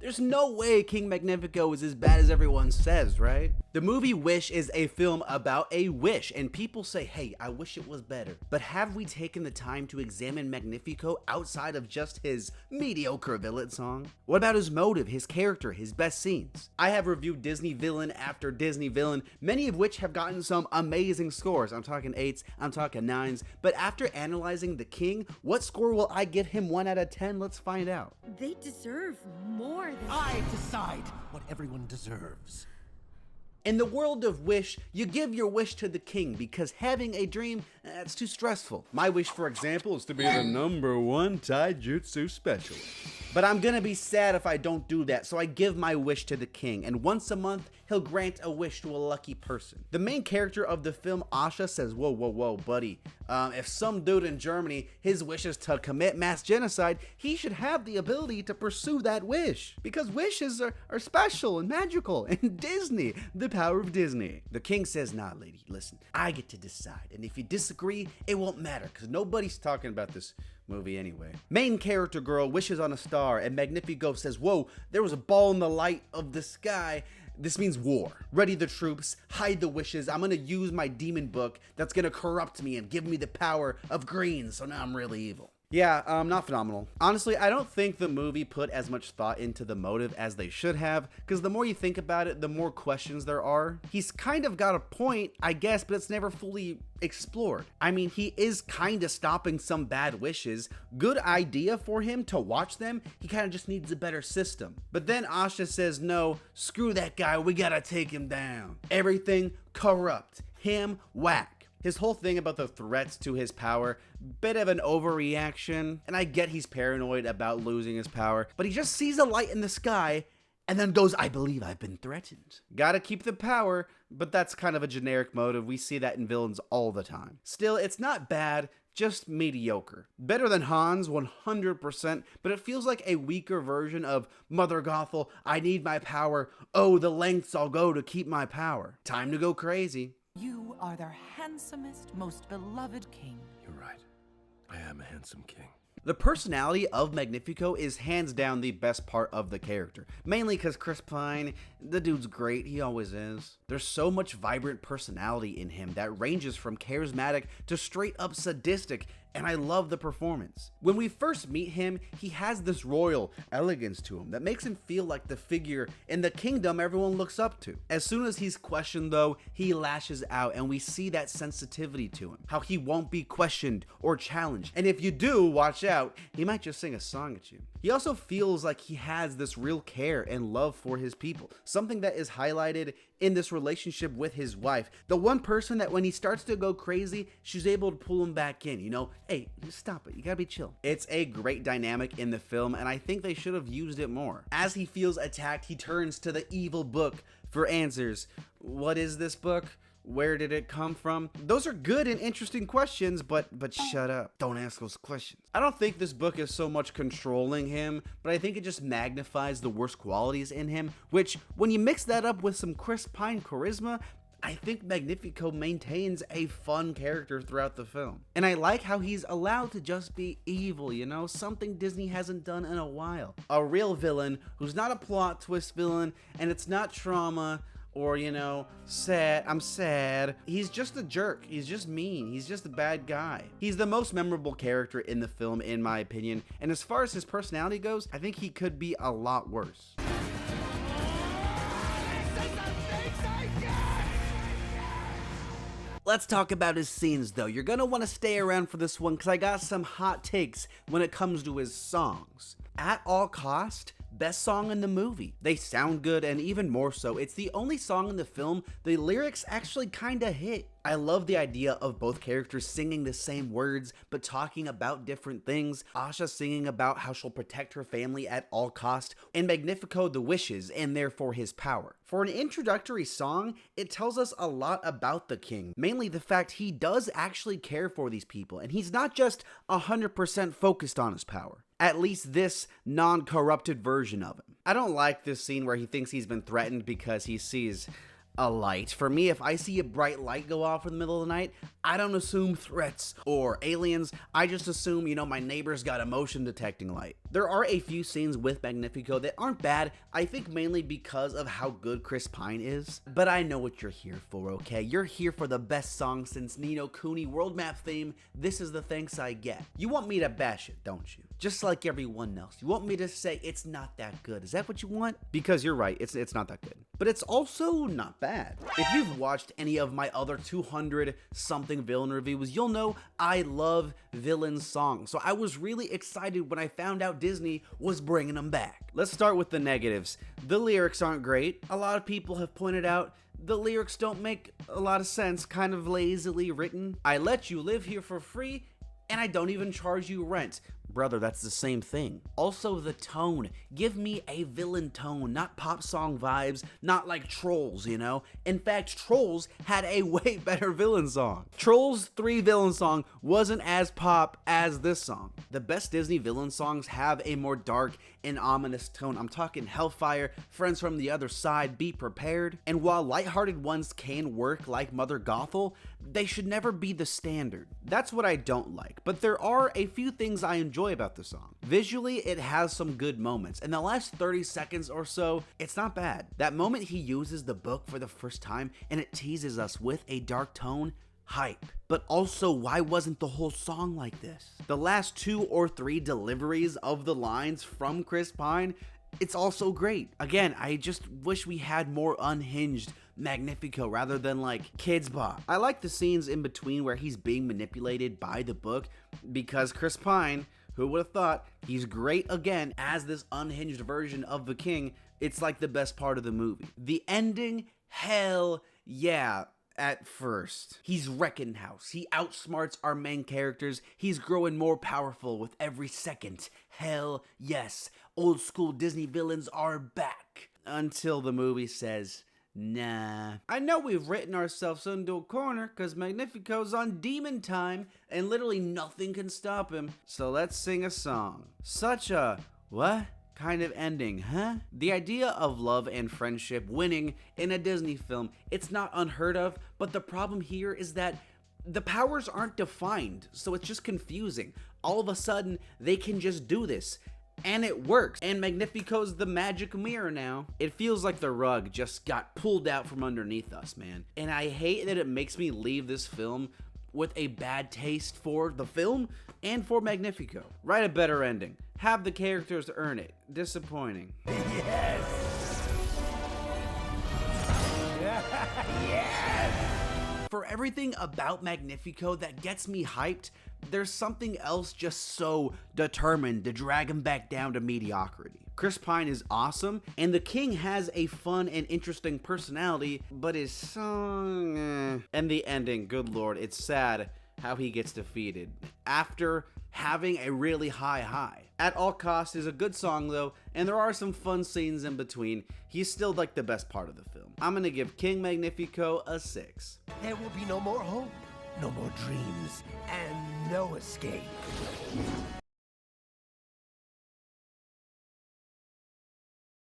There's no way King Magnifico is as bad as everyone says, right? The movie Wish is a film about a wish, and people say, hey, I wish it was better. But have we taken the time to examine Magnifico outside of just his mediocre villain song? What about his motive, his character, his best scenes? I have reviewed Disney villain after Disney villain, many of which have gotten some amazing scores. I'm talking 8s, I'm talking 9s, but after analyzing The King, what score will I give him 1 out of 10? Let's find out. They deserve more than I decide what everyone deserves. In the world of Wish, you give your wish to the king because having a dream, that's too stressful. My wish, for example, is to be the #1 taijutsu specialist. But I'm gonna be sad if I don't do that, so I give my wish to the king, and once a month, he'll grant a wish to a lucky person. The main character of the film, Asha, says, whoa, buddy. If some dude in Germany, his wish is to commit mass genocide, he should have the ability to pursue that wish. Because wishes are special and magical, and Disney, the power of Disney. The king says, nah, lady, listen, I get to decide, and if you disagree, it won't matter, because nobody's talking about this movie anyway. Main character girl wishes on a star, and Magnifico says, whoa, there was a ball in the light of the sky. This means war. Ready the troops, hide the wishes. I'm gonna use my demon book that's gonna corrupt me and give me the power of green, so now I'm really evil. Yeah, not phenomenal. Honestly, I don't think the movie put as much thought into the motive as they should have, because the more you think about it, the more questions there are. He's kind of got a point, I guess, but it's never fully explored. I mean, he is kind of stopping some bad wishes. Good idea for him to watch them. He kind of just needs a better system. But then Asha says, no, screw that guy, we gotta take him down. Everything corrupt. Him whack. His whole thing about the threats to his power, bit of an overreaction, and I get he's paranoid about losing his power, but he just sees a light in the sky and then goes, I believe I've been threatened. Gotta keep the power, but that's kind of a generic motive. We see that in villains all the time. Still, it's not bad, just mediocre. Better than Han's 100%, but it feels like a weaker version of Mother Gothel, I need my power, oh, the lengths I'll go to keep my power. Time to go crazy. You are their handsomest, most beloved king. You're right. I am a handsome king. The personality of Magnifico is hands down the best part of the character. Mainly because Chris Pine, the dude's great, he always is. There's so much vibrant personality in him that ranges from charismatic to straight up sadistic, and I love the performance. When we first meet him, he has this royal elegance to him that makes him feel like the figure in the kingdom everyone looks up to. As soon as he's questioned though, he lashes out and we see that sensitivity to him, how he won't be questioned or challenged. And if you do, watch out, he might just sing a song at you. He also feels like he has this real care and love for his people, something that is highlighted in this relationship with his wife. The one person that when he starts to go crazy, she's able to pull him back in, you know, hey, stop it, you gotta be chill. It's a great dynamic in the film, and I think they should have used it more. As he feels attacked, he turns to the evil book for answers. What is this book? Where did it come from? Those are good and interesting questions, but shut up. Don't ask those questions. I don't think this book is so much controlling him, but I think it just magnifies the worst qualities in him, which when you mix that up with some Chris Pine charisma, I think Magnifico maintains a fun character throughout the film. And I like how he's allowed to just be evil, you know, something Disney hasn't done in a while. A real villain who's not a plot twist villain, and it's not trauma, or, you know, I'm sad. He's just a jerk. He's just mean. He's just a bad guy. He's the most memorable character in the film, in my opinion. And as far as his personality goes, I think he could be a lot worse. Let's talk about his scenes though. You're gonna wanna stay around for this one because I got some hot takes when it comes to his songs. At All Cost, best song in the movie. They sound good, and even more so, it's the only song in the film the lyrics actually kinda hit. I love the idea of both characters singing the same words, but talking about different things. Asha singing about how she'll protect her family at all cost, and Magnifico the wishes, and therefore his power. For an introductory song, it tells us a lot about the king, mainly the fact he does actually care for these people, and he's not just 100% focused on his power. At least this non-corrupted version of him. I don't like this scene where he thinks he's been threatened because he sees a light. For me, if I see a bright light go off in the middle of the night, I don't assume threats or aliens. I just assume, my neighbor's got a motion detecting light. There are a few scenes with Magnifico that aren't bad, I think mainly because of how good Chris Pine is. But I know what you're here for, okay? You're here for the best song since Ni no Kuni World Map theme, This Is the Thanks I Get. You want me to bash it, don't you? Just like everyone else. You want me to say it's not that good. Is that what you want? Because you're right, it's not that good. But it's also not bad. If you've watched any of my other 200 something villain reviews, you'll know I love villain songs. So I was really excited when I found out Disney was bringing them back. Let's start with the negatives. The lyrics aren't great. A lot of people have pointed out the lyrics don't make a lot of sense, kind of lazily written. I let you live here for free, and I don't even charge you rent. Brother, that's the same thing. Also, the tone. Give me a villain tone, not pop song vibes, not like Trolls, In fact, Trolls had a way better villain song. Trolls 3 villain song wasn't as pop as this song. The best Disney villain songs have a more dark and ominous tone. I'm talking Hellfire, Friends from the Other Side, Be Prepared. And while lighthearted ones can work like Mother Gothel, they should never be the standard. That's what I don't like, but there are a few things I enjoy about the song. Visually, it has some good moments. In the last 30 seconds or so, it's not bad. That moment he uses the book for the first time and it teases us with a dark tone, hype. But also, why wasn't the whole song like this? The last 2 or 3 deliveries of the lines from Chris Pine, it's also great. Again, I just wish we had more unhinged Magnifico rather than like Kids Bop. I like the scenes in between where he's being manipulated by the book because Chris Pine, who would have thought, he's great again as this unhinged version of the king. It's like the best part of the movie. The ending, hell yeah. At first, he's wrecking house. He outsmarts our main characters. He's growing more powerful with every second. Hell yes, old school Disney villains are back. Until the movie says, nah. I know we've written ourselves into a corner because Magnifico's on demon time and literally nothing can stop him. So let's sing a song. Such a, what? Kind of ending, huh? The idea of love and friendship winning in a Disney film, it's not unheard of, but the problem here is that the powers aren't defined, so it's just confusing. All of a sudden, they can just do this, and it works. And Magnifico's the magic mirror now. It feels like the rug just got pulled out from underneath us, man. And I hate that it makes me leave this film with a bad taste for the film and for Magnifico. Write a better ending. Have the characters earn it. Disappointing. Yes! Yes! For everything about Magnifico that gets me hyped, there's something else just so determined to drag him back down to mediocrity. Chris Pine is awesome, and the king has a fun and interesting personality, but his song, And the ending, good lord, it's sad how he gets defeated after having a really high high. At All Costs is a good song though, and there are some fun scenes in between. He's still like the best part of the film. I'm gonna give King Magnifico a 6. There will be no more hope, no more dreams, and no escape.